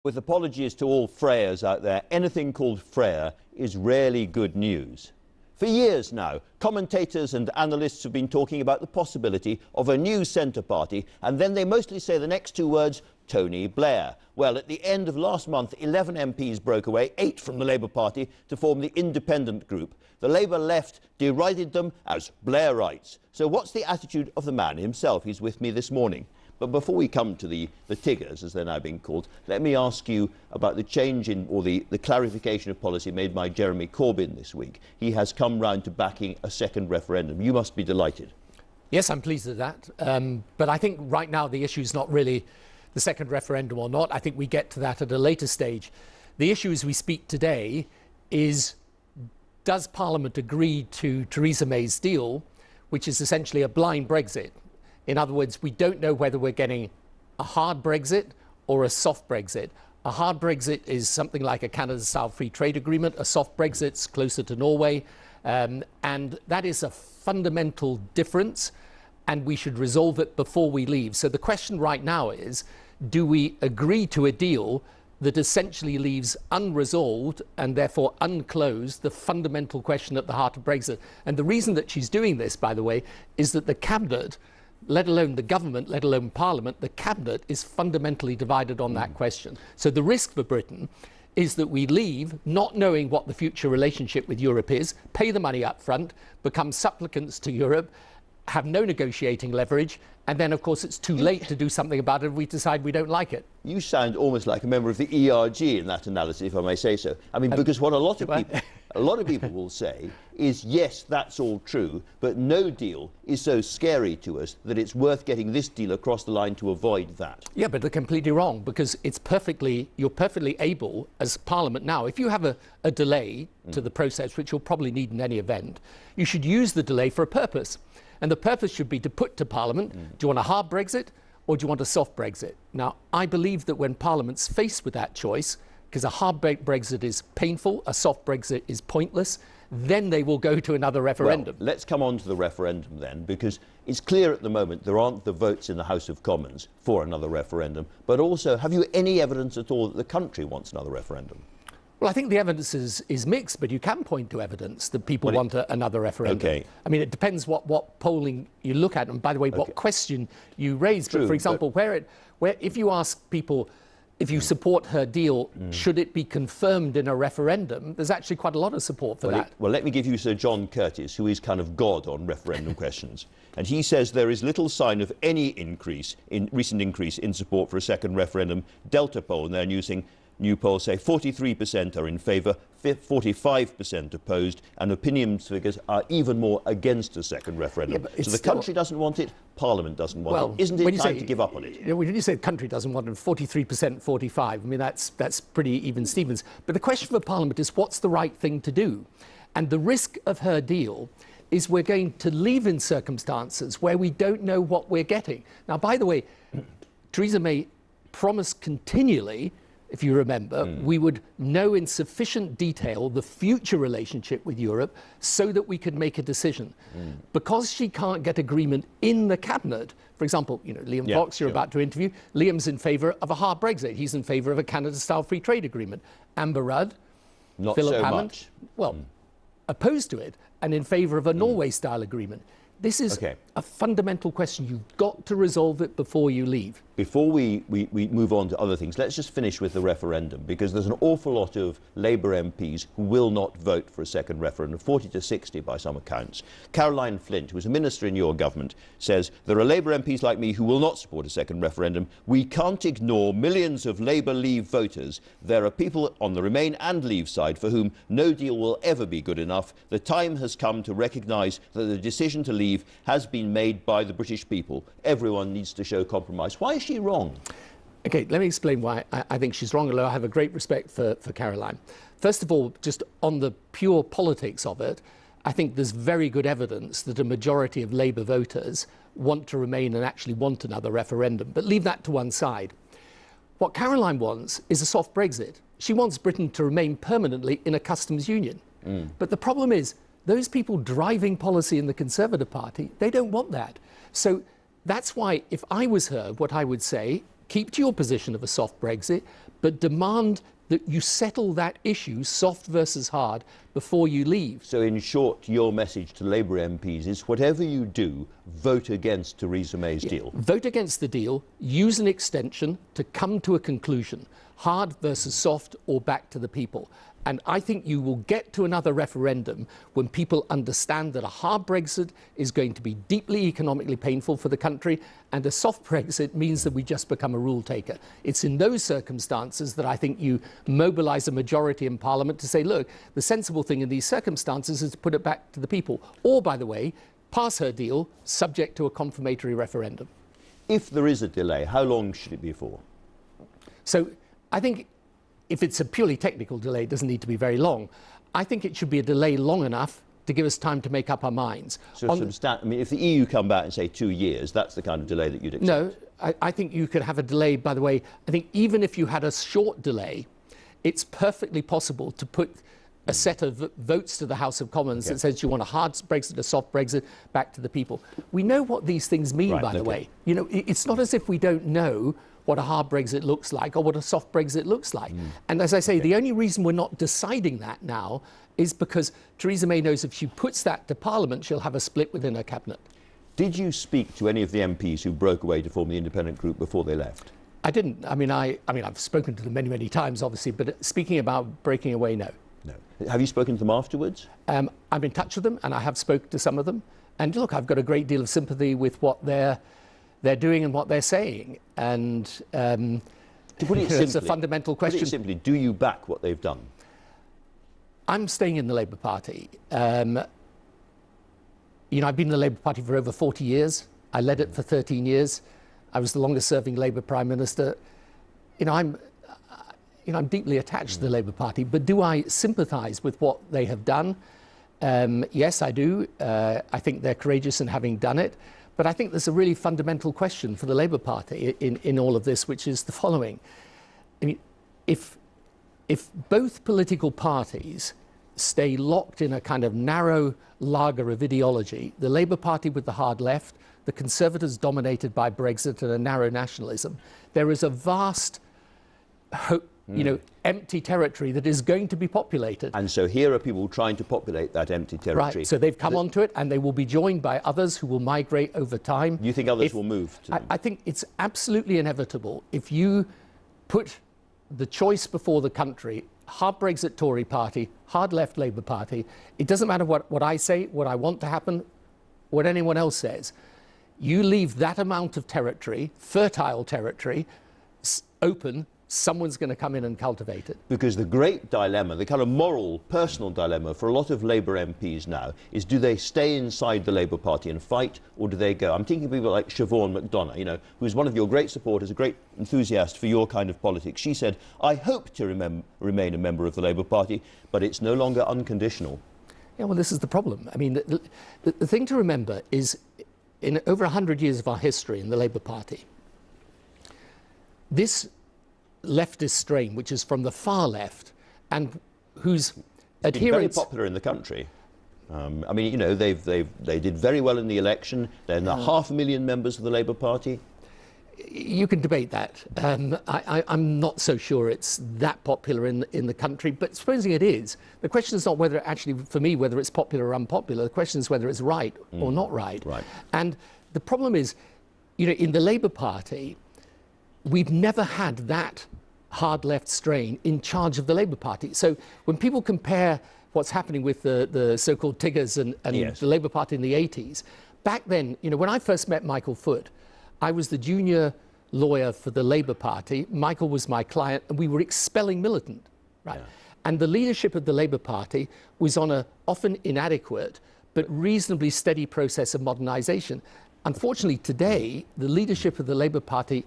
With apologies to all Freyers out there, anything called Freyer is rarely good news. For years now, commentators and analysts have been talking about the possibility of a new centre party, and then they mostly say the next two words, Tony Blair. Well, at the end of last month, 11 MPs broke away, 8 from the Labour Party, to form the independent group. The Labour left derided them as Blairites. So what's the attitude of the man himself? He's with me this morning. But before we come to the Tiggers, as they're now being called, let me ask you about the change in, or the clarification of policy made by Jeremy Corbyn this week. He has come round to backing a second referendum. You must be delighted. Yes, I'm pleased with that. But I think right now the issue is not really the second referendum or not. I think we get to that at a later stage. The issue as we speak today is, does Parliament agree to Theresa May's deal, which is essentially a blind Brexit? In other words, we don't know whether we're getting a hard Brexit or a soft Brexit. A hard Brexit is something like a Canada-style free trade agreement. A soft Brexit's closer to Norway. And that is a fundamental difference, and we should resolve it before we leave. So the question right now is, do we agree to a deal that essentially leaves unresolved and therefore unclosed the fundamental question at the heart of Brexit? And the reason that she's doing this, by the way, is that the Cabinet, let alone the government, let alone Parliament, the Cabinet is fundamentally divided on that question. So the risk for Britain is that we leave not knowing what the future relationship with Europe is, pay the money up front, become supplicants to Europe, have no negotiating leverage, and then, of course, it's too late to do something about it if we decide we don't like it. You sound almost like a member of the ERG in that analysis, if I may say so. I mean, because what a lot of people will say is, yes, that's all true, but no deal is so scary to us that it's worth getting this deal across the line to avoid that. Yeah, but they're completely wrong, because you're perfectly able as Parliament now, if you have a delay to the process, which you'll probably need in any event, you should use the delay for a purpose. And the purpose should be to put to Parliament, do you want a hard Brexit or do you want a soft Brexit? Now, I believe that when Parliament's faced with that choice, because a hard Brexit is painful, a soft Brexit is pointless, then they will go to another referendum. Well, let's come on to the referendum then, because it's clear at the moment there aren't the votes in the House of Commons for another referendum. But also, have you any evidence at all that the country wants another referendum? Well, I think the evidence is mixed, but you can point to evidence that people want another referendum. Okay. I mean, it depends what polling you look at, and by the way, what question you raise. True, but for example, where if you ask people, if you support her deal, should it be confirmed in a referendum? There's actually quite a lot of support for that. Well, let me give you Sir John Curtis, who is kind of God on referendum questions. And he says there is little sign of any recent increase in support for a second referendum. Delta poll, and they're using new polls say 43% are in favour, 45% opposed, and opinions figures are even more against a second referendum. Yeah, so the country doesn't want it, Parliament doesn't want it. Isn't it time to give up on it? When you say the country doesn't want it, 43%, 45, I mean, that's pretty even Stevens. But the question for Parliament is, what's the right thing to do? And the risk of her deal is we're going to leave in circumstances where we don't know what we're getting. Now, by the way, Theresa May promised continually, if you remember, we would know in sufficient detail the future relationship with Europe so that we could make a decision. Because she can't get agreement in the Cabinet, for example, you know, Liam Fox, you're about to interview, Liam's in favour of a hard Brexit. He's in favour of a Canada-style free trade agreement. Amber Rudd, not Philip so Hammond, much. Well, opposed to it and in favour of a Norway-style agreement. This is a fundamental question. You've got to resolve it before you leave. Before we move on to other things, let's just finish with the referendum, because there's an awful lot of Labour MPs who will not vote for a second referendum, 40 to 60 by some accounts. Caroline Flint, who is a minister in your government, says, there are Labour MPs like me who will not support a second referendum. We can't ignore millions of Labour Leave voters. There are people on the Remain and Leave side for whom no deal will ever be good enough. The time has come to recognise that the decision to leave has been made by the British people. Everyone needs to show compromise. Why is she wrong? Okay, let me explain why I think she's wrong, although I have a great respect for Caroline. First of all, just on the pure politics of it, I think there's very good evidence that a majority of Labour voters want to remain and actually want another referendum. But leave that to one side. What Caroline wants is a soft Brexit. She wants Britain to remain permanently in a customs union. But the problem is, those people driving policy in the Conservative Party, they don't want that. So that's why, if I was her, what I would say, keep to your position of a soft Brexit, but demand that you settle that issue, soft versus hard, before you leave. So in short, your message to Labour MPs is whatever you do, vote against Theresa May's deal. Vote against the deal, use an extension to come to a conclusion, hard versus soft or back to the people. And I think you will get to another referendum when people understand that a hard Brexit is going to be deeply economically painful for the country, and a soft Brexit means that we just become a rule taker. It's in those circumstances that I think you mobilise a majority in Parliament to say, look, the sensible thing in these circumstances is to put it back to the people. Or, by the way, pass her deal subject to a confirmatory referendum. If there is a delay, how long should it be for? So I think if it's a purely technical delay, it doesn't need to be very long. I think it should be a delay long enough to give us time to make up our minds. So I mean, if the EU come back and say 2 years, that's the kind of delay that you'd accept? No, I think you could have a delay, by the way. I think even if you had a short delay, it's perfectly possible to put a set of votes to the House of Commons that says you want a hard Brexit, a soft Brexit, back to the people. We know what these things mean, by the way. You know, it's not as if we don't know what a hard Brexit looks like or what a soft Brexit looks like. And as I say, the only reason we're not deciding that now is because Theresa May knows if she puts that to Parliament, she'll have a split within her cabinet. Did you speak to any of the MPs who broke away to form the independent group before they left? I didn't. I mean, I've spoken to them many, many times, obviously, but speaking about breaking away, no. No. Have you spoken to them afterwards? I'm in touch with them, and I have spoken to some of them. And look, I've got a great deal of sympathy with what they're doing and what they're saying. And to put it simply, it's a fundamental question. Put it simply, do you back what they've done? I'm staying in the Labour Party. You know, I've been in the Labour Party for over 40 years. I led it for 13 years. I was the longest serving Labour Prime Minister. You know, I'm deeply attached to the Labour Party, but do I sympathise with what they have done? Yes, I do. I think they're courageous in having done it. But I think there's a really fundamental question for the Labour Party in all of this, which is the following. I mean, if both political parties stay locked in a kind of narrow lager of ideology, the Labour Party with the hard left, the Conservatives dominated by Brexit and a narrow nationalism, there is a vast empty territory that is going to be populated. And so here are people trying to populate that empty territory. Right, so they've come onto it, and they will be joined by others who will migrate over time. You think others will move to them? I think it's absolutely inevitable. If you put the choice before the country, hard Brexit Tory party, hard left Labour Party, it doesn't matter what I say, what I want to happen, what anyone else says. You leave that amount of territory, fertile territory, open, someone's going to come in and cultivate it. Because the great dilemma, the kind of moral, personal dilemma for a lot of Labour MPs now is, do they stay inside the Labour Party and fight, or do they go? I'm thinking of people like Siobhan McDonough, you know, who's one of your great supporters, a great enthusiast for your kind of politics. She said, I hope to remain a member of the Labour Party, but it's no longer unconditional. Yeah, well, this is the problem. I mean, the thing to remember is, in over 100 years of our history in the Labour Party, this leftist strain, which is from the far left, and whose adherents... Very popular in the country. I mean, you know, they did very well in the election. They're now 500,000 members of the Labour Party. You can debate that. I'm not so sure it's that popular in the country, but supposing it is, the question is not whether, actually, for me, whether it's popular or unpopular. The question is whether it's right or not right. Right. And the problem is, you know, in the Labour Party, we've never had that hard left strain in charge of the Labour Party. So when people compare what's happening with the so-called Tiggers and the Labour Party in the 80s, back then, you know, when I first met Michael Foot, I was the junior lawyer for the Labour Party. Michael was my client, and we were expelling militant, right? Yeah. And the leadership of the Labour Party was on a often inadequate but reasonably steady process of modernisation. Unfortunately, today, the leadership of the Labour Party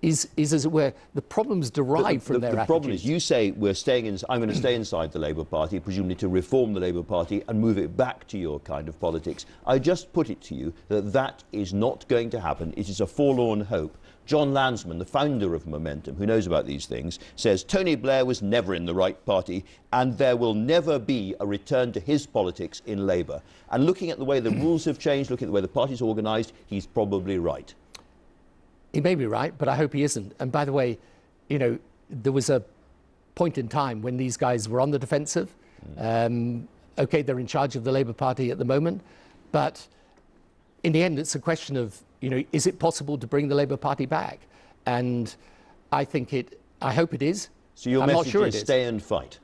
is, as it were, the problems derive from their attitudes. The problem is, you say I'm going to stay inside the Labour Party, presumably to reform the Labour Party and move it back to your kind of politics. I just put it to you that that is not going to happen. It is a forlorn hope. John Lansman, the founder of Momentum, who knows about these things, says Tony Blair was never in the right party, and there will never be a return to his politics in Labour. And looking at the way the rules have changed, looking at the way the party's organised, he's probably right. He may be right, but I hope he isn't. And by the way, you know, there was a point in time when these guys were on the defensive. Okay, they're in charge of the Labour Party at the moment, but in the end, it's a question of, you know, is it possible to bring the Labour Party back? And I hope it is. So your message is stay and fight.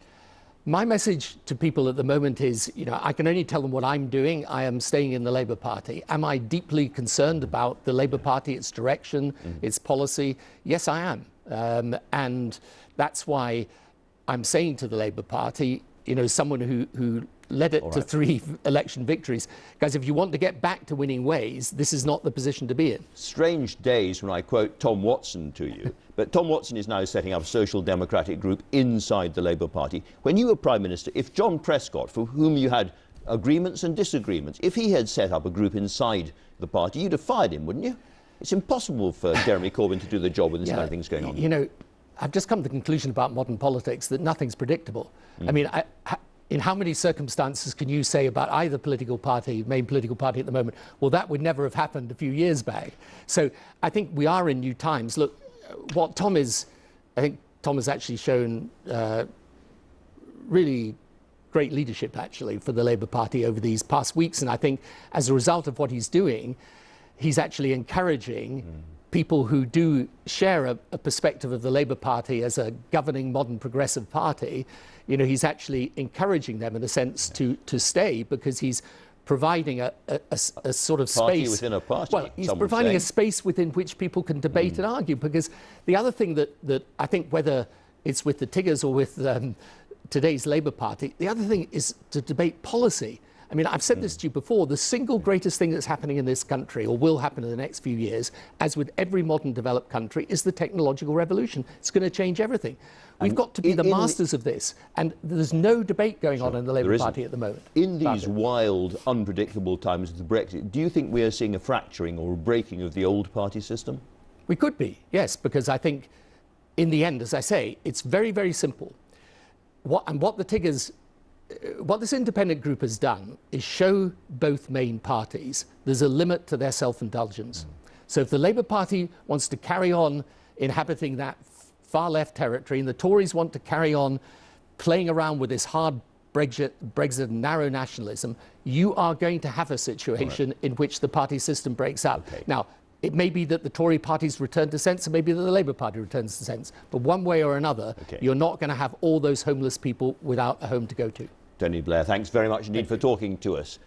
My message to people at the moment is, you know, I can only tell them what I'm doing. I am staying in the Labour Party. Am I deeply concerned about the Labour Party, its direction, its policy? Yes, I am. And that's why I'm saying to the Labour Party, you know, someone who led it to 3 election victories, guys, if you want to get back to winning ways, this is not the position to be in. Strange days when I quote Tom Watson to you, but Tom Watson is now setting up a social democratic group inside the Labour Party. When you were Prime Minister, if John Prescott, for whom you had agreements and disagreements, if he had set up a group inside the party, you'd have fired him, wouldn't you? It's impossible for Jeremy Corbyn to do the job with this kind of things going on. You know, I've just come to the conclusion about modern politics that nothing's predictable. I mean, in how many circumstances can you say about either political party, main political party at the moment, well, that would never have happened a few years back. So I think we are in new times. Look, what Tom is, I think Tom has actually shown really great leadership, actually, for the Labour Party over these past weeks. And I think as a result of what he's doing, he's actually encouraging people who do share a perspective of the Labour Party as a governing modern progressive party. You know, he's actually encouraging them in a sense to stay, because he's providing a sort of party space within a party. Well, he's providing a space within which people can debate and argue. Because the other thing that I think, whether it's with the Tiggers or with today's Labour Party, the other thing is to debate policy. I mean, I've said this to you before, the single greatest thing that's happening in this country, or will happen in the next few years, as with every modern developed country, is the technological revolution. It's going to change everything. We've got to be the masters of this, and there's no debate going on in the Labour Party at the moment. In these wild, unpredictable times of the Brexit, do you think we are seeing a fracturing or a breaking of the old party system? We could be, yes, because I think in the end, as I say, it's very, very simple. What the Tiggers... What this independent group has done is show both main parties there's a limit to their self-indulgence. So if the Labour Party wants to carry on inhabiting that far left territory, and the Tories want to carry on playing around with this hard Brexit and narrow nationalism, you are going to have a situation in which the party system breaks up. Now, it may be that the Tory parties return to sense, and maybe that the Labour Party returns to sense. But one way or another, you're not going to have all those homeless people without a home to go to. Tony Blair, thanks very much indeed for talking to us.